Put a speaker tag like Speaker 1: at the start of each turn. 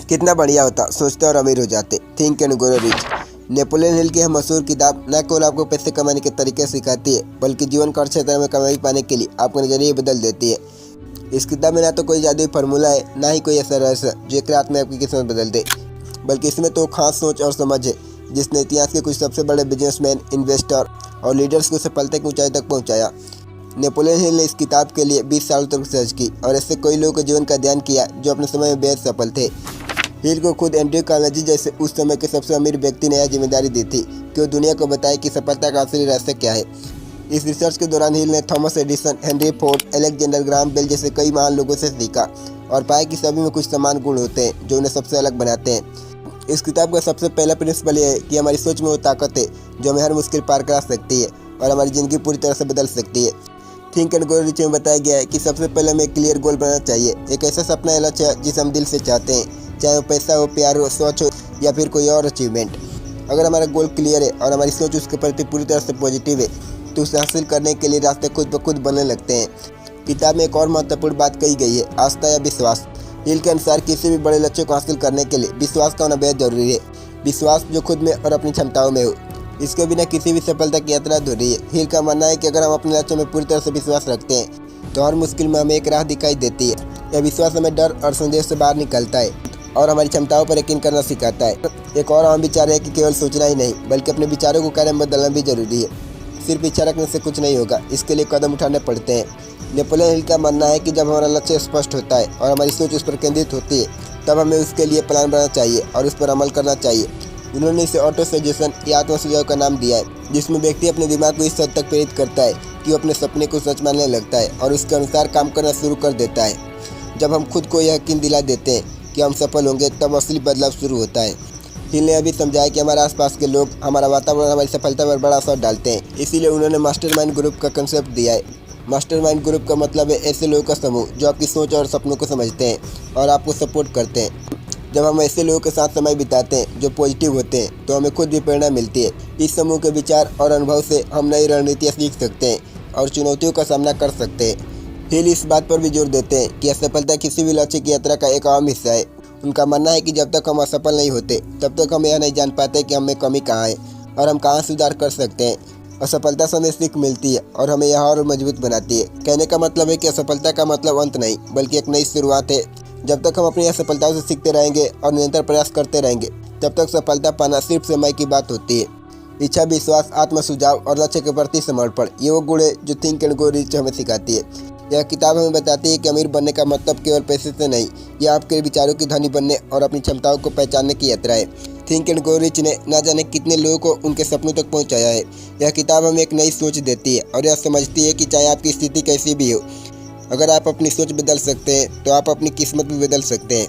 Speaker 1: कितना बढ़िया होता सोचते और अमीर हो जाते। Think and grow rich. Napoleon Hill की यह मशहूर किताब न केवल आपको पैसे कमाने के तरीके सिखाती है, बल्कि जीवन के हर क्षेत्र में कामयाबी पाने के लिए आपका नजरिए बदल देती है। इस किताब में ना तो कोई जादुई फार्मूला है, ना ही कोई ऐसा रहस्य जो एक रात में आपकी किस्मत बदल दे, बल्कि इसमें तो खास सोच और समझ है जिसने इतिहास के कुछ सबसे बड़े बिजनेसमैन, इन्वेस्टर और लीडर्स को सफलता की ऊंचाई तक पहुंचाया। नेपोलियन हिल ने इस किताब के लिए 20 सालों तक रिसर्च की और ऐसे कई लोगों के जीवन का अध्ययन किया जो अपने समय में बेहद सफल थे। हिल को खुद एंड्रयू कार्नेगी जैसे उस समय के सबसे अमीर व्यक्ति ने यह जिम्मेदारी दी थी कि वो दुनिया को बताए कि सफलता का असली रहस्य क्या है। इस रिसर्च के दौरान हिल ने Thomas Edison, Henry Ford, Alexander Graham Bell जैसे कई महान लोगों से सीखा और पाया कि सभी में कुछ समान गुण होते हैं जो उन्हें सबसे अलग बनाते हैं। इस किताब का सबसे पहला प्रिंसिपल यह है कि हमारी सोच में वो ताकत है जो हमें हर मुश्किल पार करा सकती है और हमारी ज़िंदगी पूरी तरह से बदल सकती है। थिंक एंड ग्रो रिच में बताया गया है कि सबसे पहले हमें एक क्लियर गोल बनाना चाहिए, एक ऐसा सपना या लक्ष्य जिसे हम दिल से चाहते हैं, चाहे वो पैसा हो, प्यार हो, सोच हो या फिर कोई और अचीवमेंट। अगर हमारा गोल क्लियर है और हमारी सोच उसके प्रति पूरी तरह से पॉजिटिव है तो उसे हासिल करने के लिए रास्ते खुद ब खुद बनने लगते हैं। किताब में एक और महत्वपूर्ण बात कही गई है, आस्था या विश्वास। हिल के अनुसार किसी भी बड़े लक्ष्य को हासिल करने के लिए विश्वास का होना बेहद जरूरी है। विश्वास जो खुद में और अपनी क्षमताओं में हो, इसके बिना किसी भी सफलता की यात्रा अधूरी है। हिल का मानना है कि अगर हम अपने लक्ष्य में पूरी तरह से विश्वास रखते हैं तो हर मुश्किल में हमें एक राह दिखाई देती है। यह विश्वास हमें डर और संदेह से बाहर निकलता है और हमारी क्षमताओं पर यकीन करना सिखाता है। एक और अहम विचार है कि केवल सोचना ही नहीं बल्कि अपने विचारों को कार्य में बदलना भी जरूरी है। सिर्फ इच्छा रखने से कुछ नहीं होगा, इसके लिए कदम उठाने पड़ते हैं। नेपोलियन हिल का मानना है कि जब हमारा लक्ष्य स्पष्ट होता है और हमारी सोच उस पर केंद्रित होती है तब हमें उसके लिए प्लान बनाना चाहिए और उस पर अमल करना चाहिए। उन्होंने इसे ऑटो सजेशन या आत्म सुझाव का नाम दिया है, जिसमें व्यक्ति अपने दिमाग को इस हद तक प्रेरित करता है कि वो अपने सपने को सच मानने लगता है और उसके अनुसार काम करना शुरू कर देता है। जब हम खुद को यह यकीन दिला देते हैं कि हम सफल होंगे तब असली बदलाव शुरू होता है। हिल ने अभी समझाया कि हमारे आसपास के लोग, हमारा वातावरण हमारी सफलता पर बड़ा असर डालते हैं। इसीलिए उन्होंने मास्टरमाइंड ग्रुप का कंसेप्ट दिया है। मास्टरमाइंड ग्रुप का मतलब है ऐसे लोगों का समूह जो आपकी सोच और सपनों को समझते हैं और आपको सपोर्ट करते हैं। जब हम ऐसे लोगों के साथ समय बिताते हैं जो पॉजिटिव होते हैं तो हमें खुद भी प्रेरणा मिलती है। इस समूह के विचार और अनुभव से हम नई रणनीतियाँ सीख सकते हैं और चुनौतियों का सामना कर सकते हैं। हिल इस बात पर भी जोर देते हैं कि असफलता किसी भी लक्ष्य की यात्रा का एक अहम हिस्सा है। उनका मानना है कि जब तक हम असफल नहीं होते तब तक हम यह नहीं जान पाते कि हमें कमी कहाँ है और हम कहाँ सुधार कर सकते हैं। असफलता से हमें सीख मिलती है और हमें यह और मजबूत बनाती है। कहने का मतलब है कि असफलता का मतलब अंत नहीं बल्कि एक नई शुरुआत है। जब तक हम अपनी असफलताओं से सीखते रहेंगे और निरंतर प्रयास करते रहेंगे तब तक सफलता पाना सिर्फ समय की बात होती है। इच्छा, विश्वास, आत्म सुझाव और लक्ष्य के प्रति समर्पण, ये वो गुण है जो थिंक एंड ग्रो रिच हमें सिखाती है। यह किताब हमें बताती है कि अमीर बनने का मतलब केवल पैसे से नहीं, यह आपके विचारों की धनी बनने और अपनी क्षमताओं को पहचानने की यात्रा है। थिंक एंड ग्रो रिच ने न जाने कितने लोगों को उनके सपनों तक पहुंचाया है। यह किताब हमें एक नई सोच देती है और यह समझती है कि चाहे आपकी स्थिति कैसी भी हो, अगर आप अपनी सोच बदल सकते हैं तो आप अपनी किस्मत भी बदल सकते हैं।